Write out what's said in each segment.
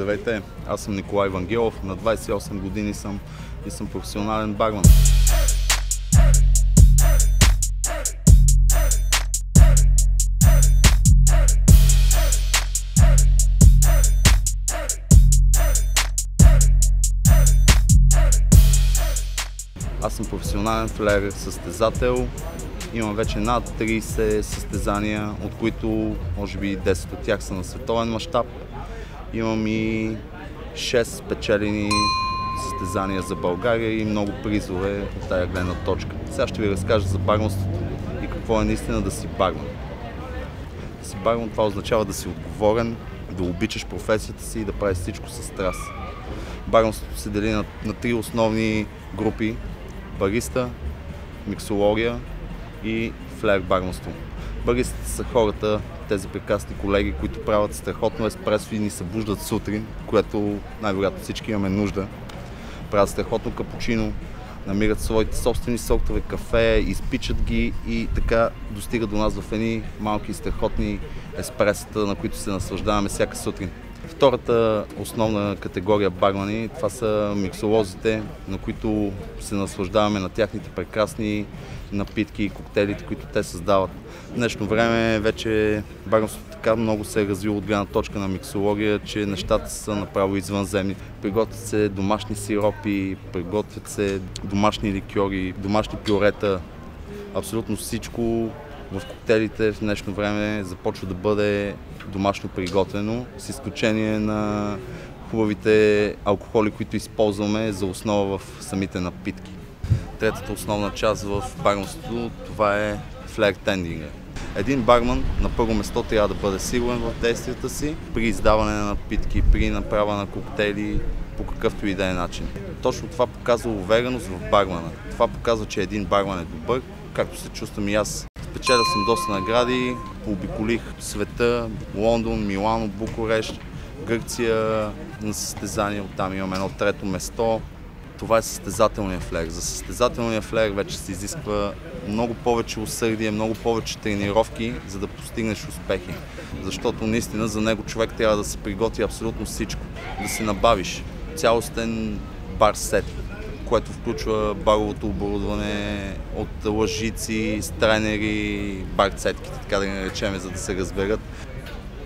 Здравейте, аз съм Николай Вангелов, на 28 години съм и съм професионален барман. Аз съм професионален флеер, състезател. Имам вече над 30 състезания, от които може би 10 от тях са на световен мащаб. Имам и 6 спечелени състезания за България и много призове от тая гледна точка. Сега ще ви разкажа за барманството и какво е наистина да си барман. Да си барман, това означава да си отговорен, да обичаш професията си и да правиш всичко със страст. Барманството се дели на три основни групи: бариста, миксология и флеер барманство. Баристите са хората, тези прекрасни колеги, които правят страхотно еспресо и ни събуждат сутрин, което най-вероятно всички имаме нужда. Правят страхотно капучино, намират своите собствени сортове кафе, изпичат ги и така достигат до нас в едни малки страхотни еспресата, на които се наслаждаваме всяка сутрин. Втората основна категория бармани, това са миксолозите, на които се наслаждаваме на тяхните прекрасни напитки и коктейлите, които те създават. В днешно време вече барманството така много се е развило от гледна точка на миксология, че нещата са направо извънземни. Приготвят се домашни сиропи, приготвят се домашни ликьори, домашни пюрета. Абсолютно всичко в коктейлите в днешно време започва да бъде домашно приготвено, с изключение на хубавите алкохоли, които използваме за основа в самите напитки. Третата основна част в барманството, това е флеер тендинга. Един барман на първо место трябва да бъде сигурен в действията си при издаване на напитки, при направа на коктейли, по какъвто и да е начин. Точно това показва увереност в бармана. Това показва, че един барман е добър, както се чувствам и аз. Спечелил съм доста награди, пообиколих света, Лондон, Милано, Букурещ, Гърция на състезания, оттам имам едно трето место. Това е състезателния флеер. За състезателния флеер вече се изисква много повече усърдие, много повече тренировки, за да постигнеш успехи. Защото наистина за него човек трябва да се приготви абсолютно всичко. Да се набавиш цялостен бар сет, което включва баровото оборудване от лъжици, стренери, барцетките, така да ги наречем, за да се разберат,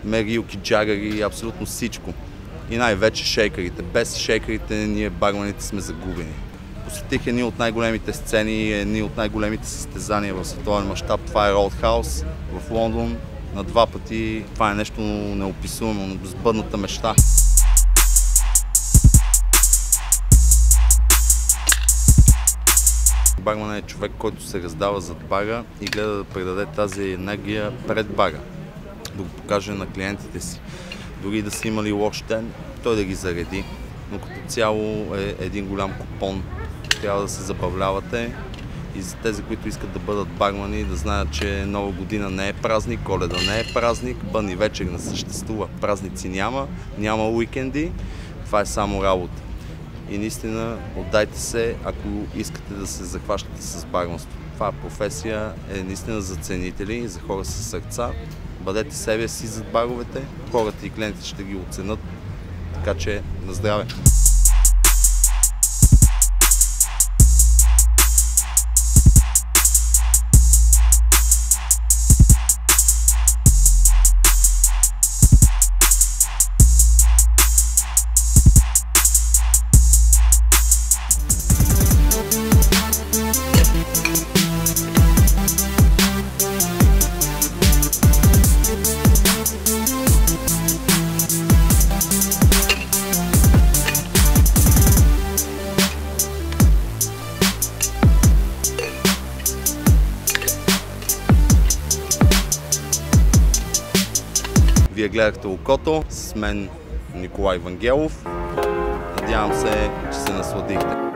мерилки, джагари, абсолютно всичко. И най-вече шейкерите. Без шейкерите ние барманите сме загубени. Посетих едни от най-големите сцени, едни от най-големите състезания в световен мащаб. Това е Roadhouse в Лондон на 2 пъти. Това е нещо неописуемо, сбъдната мечта. Барман е човек, който се раздава зад бара и гледа да предаде тази енергия пред бара, да го покаже на клиентите си. Дори да са имали лош ден, той да ги зареди. Но като цяло е един голям купон. Трябва да се забавлявате и за тези, които искат да бъдат бармани, да знаят, че Нова година не е празник, Коледа не е празник, бъдни вечер не съществува. Празници няма уикенди, това е само работа. И наистина отдайте се, ако искате да се захващате с барманство. Това професия е наистина за ценители, за хора със сърца. Бъдете себе си зад баровете, хората и клиентите ще ги оценят, така че на здраве! Вие гледахте Окото с мен Николай Вангелов. Надявам се, че се насладихте.